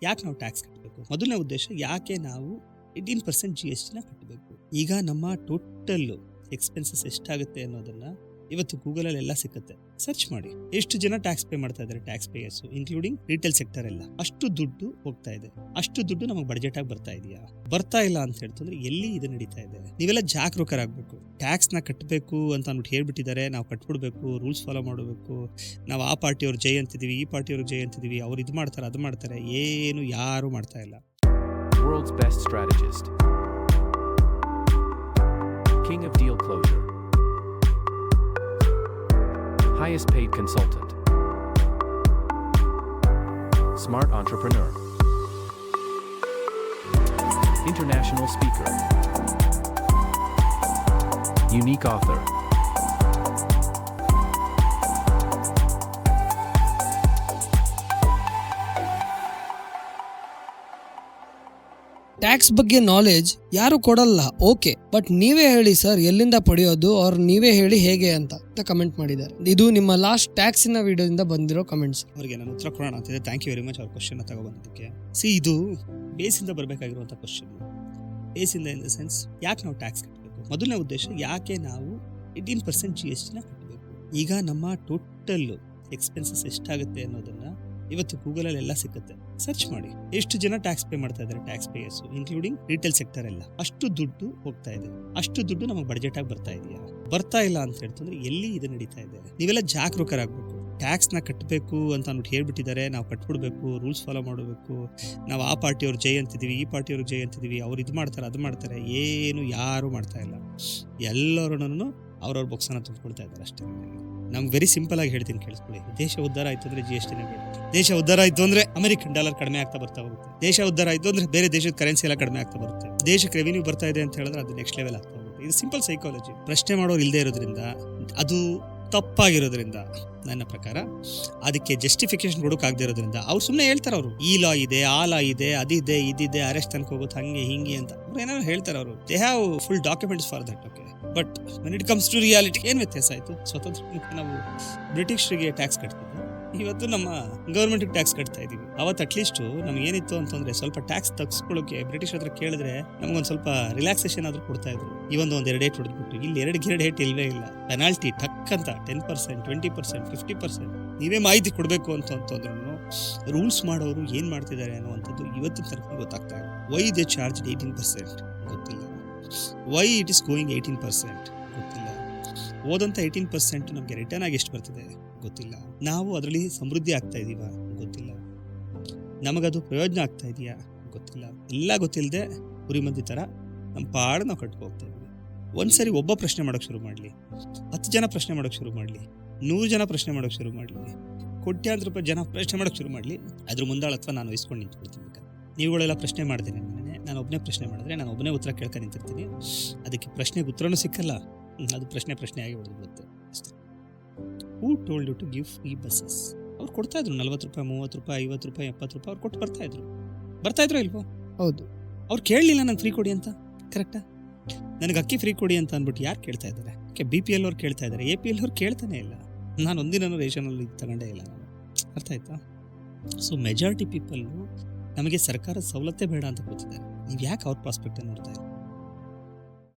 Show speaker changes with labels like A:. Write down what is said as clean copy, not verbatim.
A: ಯಾಕೆ ನಾವು ಟ್ಯಾಕ್ಸ್ ಕಟ್ಟಬೇಕು? ಮೊದಲನೇ ಉದ್ದೇಶ, ಯಾಕೆ ನಾವು 18% GST ಕಟ್ಟಬೇಕು? ಈಗ ನಮ್ಮ ಟೋಟಲ್ ಎಕ್ಸ್ಪೆನ್ಸಸ್ ಎಷ್ಟಾಗುತ್ತೆ ಅನ್ನೋದನ್ನ ಇವತ್ತು ಗೂಗಲಲ್ಲಿ ಎಲ್ಲ ಸಿಕ್ಕುತ್ತೆ, ಸರ್ಚ್ ಮಾಡಿ. ಎಷ್ಟು ಜನ ಟ್ಯಾಕ್ಸ್ ಪೇ ಮಾಡ್ತಾ ಇದ್ದಾರೆ, tax payers including retail sector ಎಲ್ಲ. ಅಷ್ಟು ದುಡ್ಡು ಹೋಗ್ತಾ ಇದೆ. ಅಷ್ಟು ದುಡ್ಡು ನಮಗೆ ಬಡ್ಜೆಟ್ ಆಗಿ ಬರ್ತಾ ಇದೆಯಾ? ಬರ್ತಾ ಇಲ್ಲ ಅಂತ ಹೇಳ್ತಂದ್ರೆ ಎಲ್ಲಿ ಇದು ನಡೀತಾ ಇದೆ? ನೀವೆಲ್ಲ ಜಾಗರೂಕರಾಗಬೇಕು. ಟ್ಯಾಕ್ಸ್ ನ ಕಟ್ಟಬೇಕು ಅಂತ ಅಂದ್ಬಿಟ್ಟು ಹೇಳ್ಬಿಟ್ಟಿದ್ದಾರೆ, ನಾವು ಕಟ್ಬಿಡ್ಬೇಕು, ರೂಲ್ಸ್ ಫಾಲೋ ಮಾಡಬೇಕು. ನಾವು ಆ ಪಾರ್ಟಿಯವ್ರು ಜೈ ಅಂತಿದೀವಿ, ಈ ಪಾರ್ಟಿಯವ್ರಿಗೆ ಜೈ ಅಂತಿದೀವಿ, ಅವ್ರು ಇದು ಮಾಡ್ತಾರೆ, ಅದು ಮಾಡ್ತಾರೆ. ಏನು ಯಾರು ಮಾಡ್ತಾ ಇಲ್ಲ.
B: World's best strategist, king of deal closure, highest paid consultant, smart entrepreneur, international speaker, unique author,
C: tax ಬಗ್ಗೆ ನಾಲೆಜ್ ಯಾರು ಕೊಡಲ್ಲ, ಓಕೆ, ಬಟ್ ನೀವೇ ಹೇಳಿ ಸರ್ ಎಲ್ಲಿಂದ ಪಡೆಯೋದು, ಅವ್ರು ನೀವೇ ಹೇಳಿ ಹೇಗೆ ಅಂತ ಕಮೆಂಟ್ ಮಾಡಿದ್ದಾರೆ. ಇದು ನಿಮ್ಮ ಲಾಸ್ಟ್ ಟ್ಯಾಕ್ಸಿನ ವಿಡಿಯೋದಿಂದ ಬಂದಿರೋ ಕಮೆಂಟ್ಸ್.
A: ಅವರಿಗೆ ನಾನು ಉತ್ತರ ಕೊಡೋಣ ಅಂತಿದೆ. ಥ್ಯಾಂಕ್ ಯು ವೆರಿ ಮಚ್ ಅವ್ರ ಕ್ವಶನ್ ತಗೊಬಂದಿದ್ದಕ್ಕೆ. ಇದು ಬೇಸಿಂದ ಬರಬೇಕಾಗಿರುವಂಥ ಕ್ವಶನ್. ಬೇಸಿಂದ ಇನ್ ದ ಸೆನ್ಸ್, ಯಾಕೆ ನಾವು ಟ್ಯಾಕ್ಸ್ ಕಟ್ಟಬೇಕು? ಮೊದಲನೇ ಉದ್ದೇಶ, ಯಾಕೆ ನಾವು 18% GST ಕಟ್ಟಬೇಕು? ಈಗ ನಮ್ಮ ಟೋಟಲ್ ಎಕ್ಸ್ಪೆನ್ಸಸ್ ಎಷ್ಟಾಗುತ್ತೆ ಅನ್ನೋದನ್ನ ಇವತ್ತು ಗೂಗಲಲ್ಲಿ ಎಲ್ಲ ಸಿಕ್ಕುತ್ತೆ, ಸರ್ಚ್ ಮಾಡಿ. ಎಷ್ಟು ಜನ ಟ್ಯಾಕ್ಸ್ ಪೇ ಮಾಡ್ತಾ ಇದ್ದಾರೆ, tax payers including retail sector ಎಲ್ಲ. ಅಷ್ಟು ದುಡ್ಡು ಹೋಗ್ತಾ ಇದೆ. ಅಷ್ಟು ದುಡ್ಡು ನಮಗೆ ಬಡ್ಜೆಟ್ ಆಗಿ ಬರ್ತಾ ಇದೆಯಾ? ಬರ್ತಾ ಇಲ್ಲ ಅಂತ ಹೇಳ್ತಂದ್ರೆ ಎಲ್ಲಿ ಇದು ನಡೀತಾ ಇದೆ? ನೀವೆಲ್ಲ ಜಾಗರೂಕರಾಗಬೇಕು. ಟ್ಯಾಕ್ಸ್ ನ ಕಟ್ಟಬೇಕು ಅಂತ ಅಂದ್ಬಿಟ್ಟು ಹೇಳ್ಬಿಟ್ಟಿದ್ದಾರೆ, ನಾವು ಕಟ್ಬಿಡ್ಬೇಕು, ರೂಲ್ಸ್ ಫಾಲೋ ಮಾಡಬೇಕು. ನಾವು ಆ ಪಾರ್ಟಿಯವ್ರು ಜೈ ಅಂತಿದೀವಿ, ಈ ಪಾರ್ಟಿಯವ್ರಿಗೆ ಜೈ ಅಂತಿದೀವಿ, ಅವ್ರು ಇದು ಮಾಡ್ತಾರೆ, ಅದು ಮಾಡ್ತಾರೆ. ಏನು ಯಾರು ಮಾಡ್ತಾ ಇಲ್ಲ. ಎಲ್ಲರೂ ಅವ್ರವ್ರ ಬೊಕ್ಸನ ತುಂಬಿಕೊಳ್ತಾ ಇದ್ದಾರೆ ಅಷ್ಟೇ. ನಮ್ಗೆ ವೆರಿ ಸಿಂಪಲ್ ಆಗಿ ಹೇಳ್ತೀನಿ, ಕೇಳಿಸ್ಕೊಳ್ಳಿ. ದೇಶ ಉದ್ಧಾರ ಆಯ್ತು ಅಂದ್ರೆ GST ಬೇಡ. ದೇಶ ಉದ್ಧಾರ ಆಯ್ತು ಅಂದ್ರೆ ಅಮೆರಿಕನ್ ಡಾಲರ್ ಕಡಿಮೆ ಆಗ್ತಾ ಬರ್ತಾ ಹೋಗುತ್ತೆ. ದೇಶ ಉದ್ಧಾರ ಆಯ್ತು ಅಂದ್ರೆ ಬೇರೆ ದೇಶದ ಕರೆನ್ಸಿ ಎಲ್ಲ ಕಡಿಮೆ ಆಗ್ತಾ ಬರುತ್ತೆ. ದೇಶಕ್ಕೆ ರೆವಿನ್ಯೂ ಬರ್ತಾ ಇದೆ ಅಂತ ಹೇಳಿದ್ರೆ ಅದು ನೆಕ್ಸ್ಟ್ ಲೆವೆಲ್ ಆಗ್ತಾ ಹೋಗುತ್ತೆ. ಇದು ಸಿಂಪಲ್ ಸೈಕಾಲಜಿ. ಪ್ರಶ್ನೆ ಮಾಡೋರು ಇಲ್ಲದೆ ಇರೋದ್ರಿಂದ, ಅದು ತಪ್ಪಾಗಿರೋದ್ರಿಂದ, ನನ್ನ ಪ್ರಕಾರ ಅದಕ್ಕೆ ಜಸ್ಟಿಫಿಕೇಶನ್ ಕೊಡೋಕ್ಕಾಗದೇ ಇರೋದ್ರಿಂದ ಅವ್ರು ಸುಮ್ಮನೆ ಹೇಳ್ತಾರೆ. ಅವರು ಈ ಲಾ ಇದೆ, ಆ ಲಾ ಇದೆ, ಅದಿದೆ, ಇದಿದೆ, ಅರೆಸ್ಟ್ ತನಕ ಹೋಗುತ್ತೆ, ಹಂಗೆ ಹಿಂಗೆ ಅಂತ ಅವ್ರು ಏನಾದ್ರು ಹೇಳ್ತಾರೆ. ಅವರು they have full documents for that. Okay, but when it comes to reality ಏನು ವ್ಯತ್ಯಾಸ ಆಯಿತು? ಸ್ವತಂತ್ರ ನಾವು ಬ್ರಿಟಿಷರಿಗೆ ಟ್ಯಾಕ್ಸ್ ಕಟ್ತಿದ್ವಿ, ಇವತ್ತು ನಮ್ಮ ಗೌರ್ಮೆಂಟ್ಗೆ ಟ್ಯಾಕ್ಸ್ ಕಟ್ತಾ ಇದೀವಿ. ಅವತ್ತು ಅಟ್ಲೀಸ್ಟ್ ನಮ್ಗೆ ಏನಿತ್ತು ಅಂತಂದ್ರೆ ಸ್ವಲ್ಪ ಟ್ಯಾಕ್ಸ್ ತಗ್ಸ್ಕೊಳ್ಳೋಕೆ ಬ್ರಿಟಿಷ್ ಹತ್ರ ಕೇಳಿದ್ರೆ ನಮ್ಗೊಂದು ಸ್ವಲ್ಪ ರಿಲ್ಯಾಕ್ಸೇಷನ್ ಆದ್ರೂ ಕೊಡ್ತಾ ಇದ್ರು. ಒಂದು 2 ಏಟ್ ಹೊಡೆದ್ಬಿಟ್ಟು, ಇಲ್ಲಿ 2 ಏಟ್ ಇಲ್ವೇ ಇಲ್ಲ. ಪೆನಾಲ್ಟಿ ಟಕ್ ಅಂತ 10%, 20%, 50% ನೀವೇ ಮಾಹಿತಿ ಕೊಡಬೇಕು ಅಂತಂದ್ರೂ ರೂಲ್ಸ್ ಮಾಡೋರು ಏನ್ ಮಾಡ್ತಿದ್ದಾರೆ ಅನ್ನುವಂಥದ್ದು ಇವತ್ತಿನ ತನಕ ಗೊತ್ತಾಗ್ತಾ ಇಲ್ಲ. ವೈ ದೇ ಚಾರ್ಜ್ 18% ಗೊತ್ತಿಲ್ಲ. ವೈ ಇಟ್ ಇಸ್ ಗೋಯಿಂಗ್ 18% ಗೊತ್ತಿಲ್ಲ. ಓದಂತ 18% ನಮಗೆ ರಿಟರ್ನ್ ಆಗಿ ಎಷ್ಟು ಬರ್ತಿದೆ ಗೊತ್ತಿಲ್ಲ. ನಾವು ಅದರಲ್ಲಿ ಸಮೃದ್ಧಿ ಆಗ್ತಾ ಇದೀವ ಗೊತ್ತಿಲ್ಲ. ನಮಗದು ಪ್ರಯೋಜನ ಆಗ್ತಾ ಇದೆಯಾ ಗೊತ್ತಿಲ್ಲ. ಎಲ್ಲ ಗೊತ್ತಿಲ್ಲದೆ ಕುರಿಮಂದಿ ಥರ ನಮ್ಮ ಪಾಡು ನಾವು ಕಟ್ಕೊ ಹೋಗ್ತಾ ಇದ್ವಿ. ಒಂದ್ಸರಿ ಒಬ್ಬ ಪ್ರಶ್ನೆ ಮಾಡೋಕೆ ಶುರು ಮಾಡಲಿ, 10 ಜನ ಪ್ರಶ್ನೆ ಮಾಡೋಕೆ ಶುರು ಮಾಡಲಿ, 100 ಜನ ಪ್ರಶ್ನೆ ಮಾಡೋಕೆ ಶುರು ಮಾಡಲಿ, ಕೋಟ್ಯಾಂತರ ರೂಪಾಯಿ ಜನ ಪ್ರಶ್ನೆ ಮಾಡೋಕೆ ಶುರು ಮಾಡಲಿ, ಅದ್ರ ಮುಂದಾಳತ್ವ ನಾನು ವಹಿಸ್ಕೊಂಡು ನಿಂತ್ಕೊಳ್ತೀನಿ. ನೀವುಗಳೆಲ್ಲ ಪ್ರಶ್ನೆ ಮಾಡಿದ್ದೀನಿ, ನಾನು ಒಬ್ಬನೇ ಪ್ರಶ್ನೆ ಮಾಡಿದ್ರೆ ನಾನು ಒಬ್ಬನೇ ಉತ್ತರ ಕೇಳ್ಕೊಂಡು ನಿಂತಿರ್ತೀನಿ. ಅದಕ್ಕೆ ಪ್ರಶ್ನೆಗೆ ಉತ್ತರನೂ ಸಿಕ್ಕಲ್ಲ, ಅದು ಪ್ರಶ್ನೆ ಆಗಿ ಹೊಡೆದ್ಬಿಡುತ್ತೆ ಅಷ್ಟೇ. Who told you to give free buses? ಅವ್ರು ಕೊಡ್ತಾ ಇದ್ರು 40 ರೂಪಾಯಿ, 30 ರೂಪಾಯಿ, 50 ರೂಪಾಯಿ, 70 ರೂಪಾಯಿ ಅವ್ರು ಕೊಟ್ಟು ಬರ್ತಾ ಇದ್ರು ಇಲ್ವೋ? ಹೌದು. ಅವ್ರು ಕೇಳಲಿಲ್ಲ ನಂಗೆ ಫ್ರೀ ಕೊಡಿ ಅಂತ. ಕರೆಕ್ಟಾ? ನನಗೆ ಅಕ್ಕಿ ಫ್ರೀ ಕೊಡಿ ಅಂತ ಅಂದ್ಬಿಟ್ಟು ಯಾರು ಕೇಳ್ತಾ ಇದ್ದಾರೆ? BPL ಅವ್ರು ಕೇಳ್ತಾ ಇದ್ದಾರೆ, APL ಅವ್ರು ಕೇಳ್ತಾನೆ ಇಲ್ಲ. ನಾನು ಒಂದಿನ ರೇಷನಲ್ಲಿ ತಗೊಂಡೇ ಇಲ್ಲ ನಾನು. ಅರ್ಥ ಆಯ್ತಾ? ಸೊ ಮೆಜಾರಿಟಿ ಪೀಪಲ್ ನಮಗೆ ಸರ್ಕಾರದ ಸವಲತ್ತೇ ಬೇಡ ಅಂತ ಗೊತ್ತಿದ್ದಾರೆ. ನೀವು ಯಾಕೆ ಅವ್ರ ಪ್ರಾಸ್ಪೆಕ್ಟ್ ನೋಡ್ತಾ ಇಲ್ಲ?